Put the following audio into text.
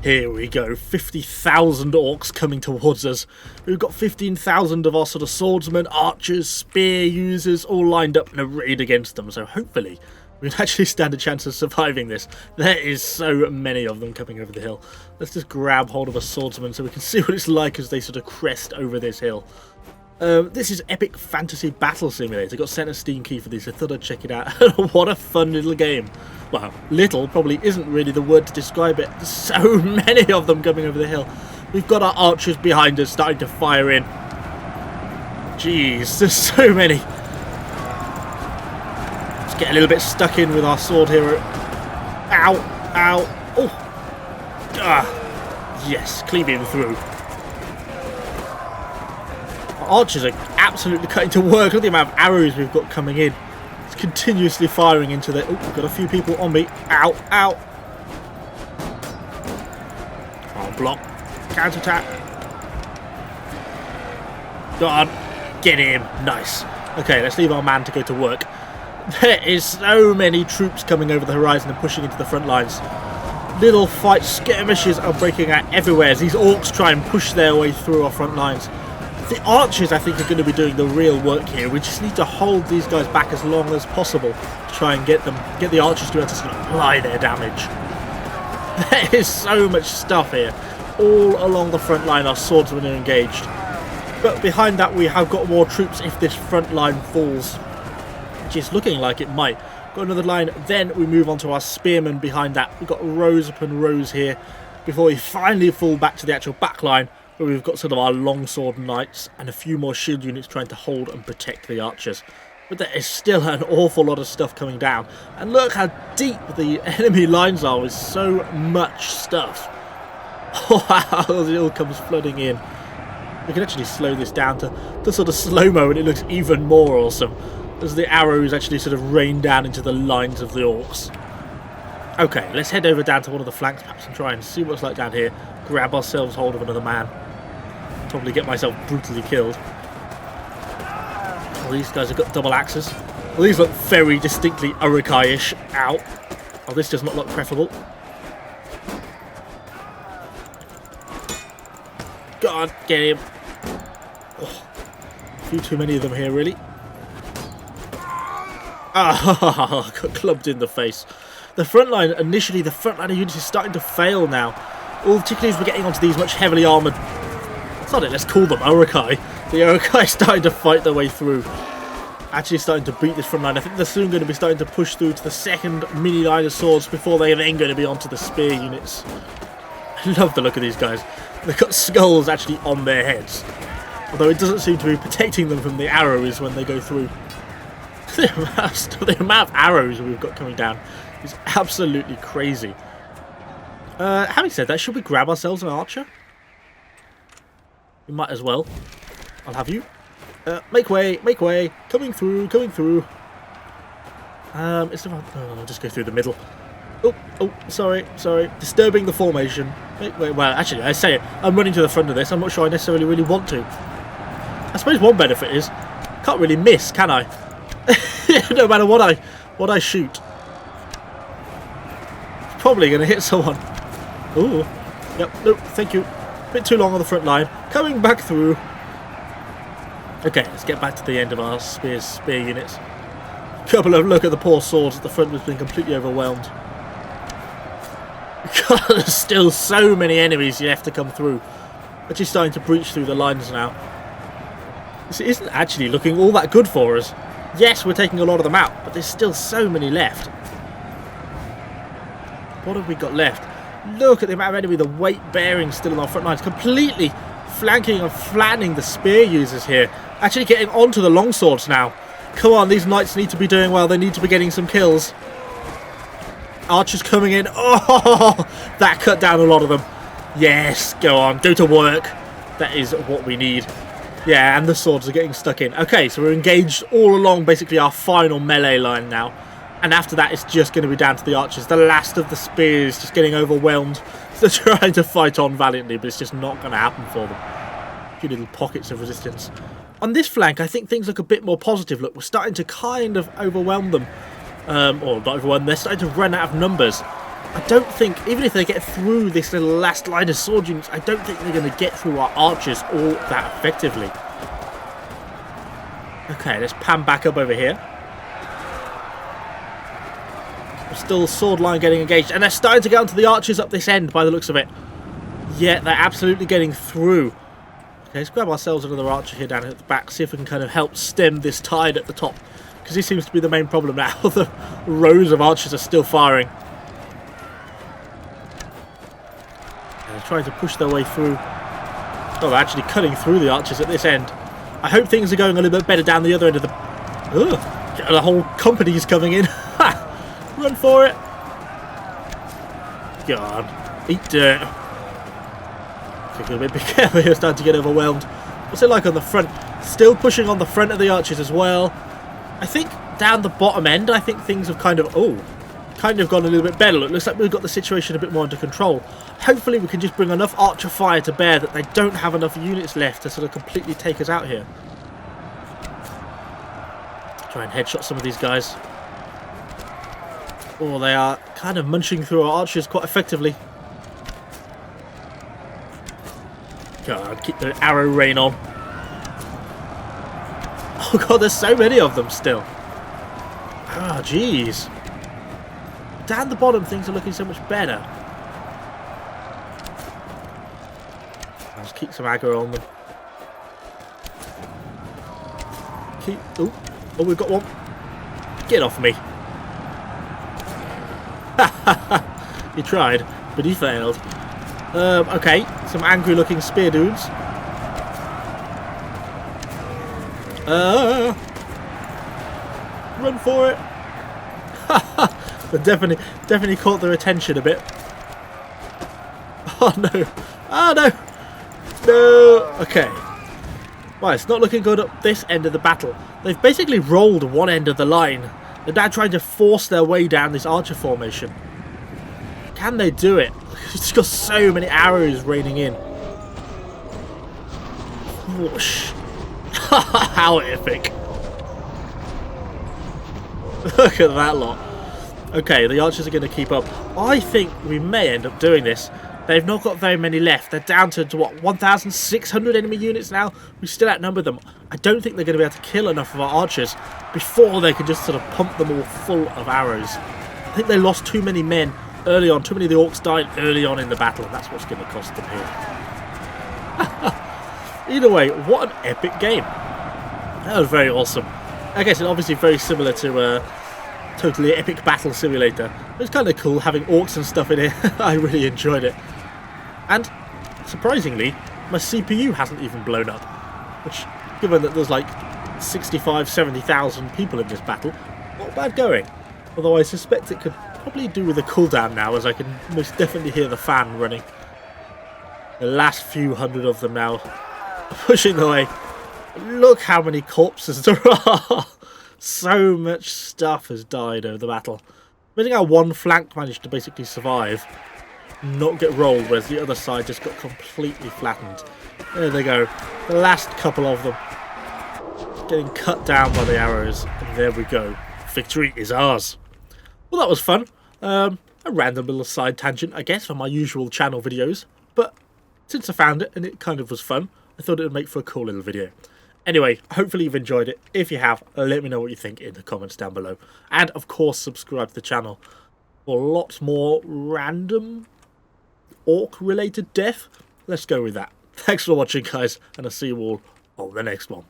Here we go, 50,000 orcs coming towards us. We've got 15,000 of our sort of swordsmen, archers, spear users all lined up in a raid against them. So hopefully we can actually stand a chance of surviving this. There is so many of them coming over the hill. Let's just grab hold of a swordsman so we can see what it's like as they sort of crest over this hill. This is Epic Fantasy Battle Simulator. I got sent a Steam key for this. I thought I'd check it out. What a fun little game. Well, little probably isn't really the word to describe it. There's so many of them coming over the hill. We've got our archers behind us starting to fire in. Jeez, there's so many. Let's get a little bit stuck in with our sword hero. Ow, ow, oh. Ah, yes, cleave him through. Archers are absolutely cutting to work. Look at the amount of arrows we've got coming in. It's continuously firing into the... Oh, we've got a few people on me. Ow, ow. Oh, block. Counter-attack. Go on. Get him. Nice. Okay, let's leave our man to go to work. There is so many troops coming over the horizon and pushing into the front lines. Little fight skirmishes are breaking out everywhere as these orcs try and push their way through our front lines. The archers, I think, are going to be doing the real work here. We just need to hold these guys back as long as possible to try and get the archers to be able to sort of apply their damage. There is so much stuff here. All along the front line, our swordsmen are engaged. But behind that, we have got more troops if this front line falls, which is looking like it might. Got another line, then we move on to our spearmen behind that. We've got rows upon rows here before we finally fall back to the actual back line, where we've got sort of our longsword knights and a few more shield units trying to hold and protect the archers. But there is still an awful lot of stuff coming down. And look how deep the enemy lines are with so much stuff. Wow, it all comes flooding in. We can actually slow this down to sort of slow-mo and it looks even more awesome as the arrows actually sort of rain down into the lines of the orcs. Okay, let's head over down to one of the flanks perhaps and try and see what it's like down here. Grab ourselves hold of another man. Probably get myself brutally killed. Oh, these guys have got double axes. Well, these look very distinctly Urukai-ish. Ow. Oh, this does not look preferable. Go on, get him. Oh, a few too many of them here, really. Ah, got clubbed in the face. The front line, initially, the front line of units is starting to fail now. All particularly as we're getting onto these much heavily armoured... That's not it, let's call them Urukai. The Urukai are starting to fight their way through. Actually starting to beat this front line. I think they're soon going to be starting to push through to the second mini line of swords before they're then going to be onto the spear units. I love the look of these guys. They've got skulls actually on their heads. Although it doesn't seem to be protecting them from the arrows when they go through. The amount of arrows we've got coming down is absolutely crazy. Having said that, should we grab ourselves an archer? We might as well. I'll have you. Make way, coming through. I'll just go through the middle. Oh, sorry. Disturbing the formation. Make way. Well, actually, I say it. I'm running to the front of this. I'm not sure I necessarily really want to. I suppose one benefit is, can't really miss, can I? No matter what I shoot. Probably going to hit someone. Ooh. Yep, nope, thank you. Bit too long on the front line. Coming back through. Okay, let's get back to the end of our spear units. Couple of look at the poor swords at the front has been completely overwhelmed. God, there's still so many enemies left to come through. Actually starting to breach through the lines now. This isn't actually looking all that good for us. Yes, we're taking a lot of them out, but there's still so many left. What have we got left? Look at the amount of enemy, the weight bearing still on our front lines, completely flanking and flattening the spear users here. Actually getting onto the longswords now. Come on, these knights need to be doing well. They need to be getting some kills. Archers coming in. Oh, that cut down a lot of them. Yes, go on, go to work. That is what we need. Yeah, and the swords are getting stuck in. Okay, so we're engaged all along basically our final melee line now. And after that, it's just going to be down to the archers. The last of the spears just getting overwhelmed. They're trying to fight on valiantly, but it's just not going to happen for them. A few little pockets of resistance. On this flank, I think things look a bit more positive. Look, we're starting to kind of overwhelm them. Or not overwhelm, they're starting to run out of numbers. I don't think, even if they get through this little last line of sword units, I don't think they're going to get through our archers all that effectively. Okay, let's pan back up over here. Still sword line getting engaged, and they're starting to get onto the archers up this end by the looks of it. Yeah, they're absolutely getting through. Okay, let's grab ourselves another archer here down at the back, see if we can kind of help stem this tide at the top, because this seems to be the main problem now. The rows of archers are still firing. And they're trying to push their way through. Oh, they're actually cutting through the archers at this end. I hope things are going a little bit better down the other end of the... Ugh, the whole company's coming in. Run for it. God, eat dirt. Okay, be careful here, starting to get overwhelmed. What's it like on the front? Still pushing on the front of the archers as well. I think down the bottom end, I think things have kind of gone a little bit better. It looks like we've got the situation a bit more under control. Hopefully we can just bring enough archer fire to bear that they don't have enough units left to sort of completely take us out here. Try and headshot some of these guys. Oh, they are kind of munching through our archers quite effectively. God, keep the arrow rain on. Oh god, there's so many of them still. Ah, oh, jeez. Down the bottom, things are looking so much better. I'll just keep some aggro on them. Oh, we've got one. Get off me. He tried, but he failed. Okay, some angry looking spear dudes. Run for it. But definitely caught their attention a bit. Oh no. Oh no. No. Okay. Right, it's not looking good up this end of the battle. They've basically rolled one end of the line. They're now trying to force their way down this archer formation. Can they do it? It's got so many arrows raining in. Whoosh. How epic. Look at that lot. Okay, the archers are going to keep up. I think we may end up doing this. They've not got very many left. They're down to what, 1,600 enemy units now? We still outnumber them. I don't think they're going to be able to kill enough of our archers before they can just sort of pump them all full of arrows. I think they lost too many men early on. Too many of the orcs died early on in the battle, and that's what's going to cost them here. Either way, what an epic game. That was very awesome. I guess it's obviously very similar to Totally Epic Battle Simulator. It was kind of cool having orcs and stuff in it. I really enjoyed it. And, surprisingly, my CPU hasn't even blown up. Which, given that there's like 65, 70,000 people in this battle, not bad going. Although I suspect it could probably do with a cooldown now, as I can most definitely hear the fan running. The last few hundred of them now pushing away. Look how many corpses there are. So much stuff has died over the battle. Amazing how one flank managed to basically survive, not get rolled, whereas the other side just got completely flattened. There they go. The last couple of them getting cut down by the arrows. And there we go. Victory is ours. Well, that was fun. A random little side tangent, I guess, from my usual channel videos. But since I found it and it kind of was fun, I thought it would make for a cool little video. Anyway, hopefully you've enjoyed it. If you have, let me know what you think in the comments down below. And, of course, subscribe to the channel for lots more random orc-related death. Let's go with that. Thanks for watching, guys, and I'll see you all on the next one.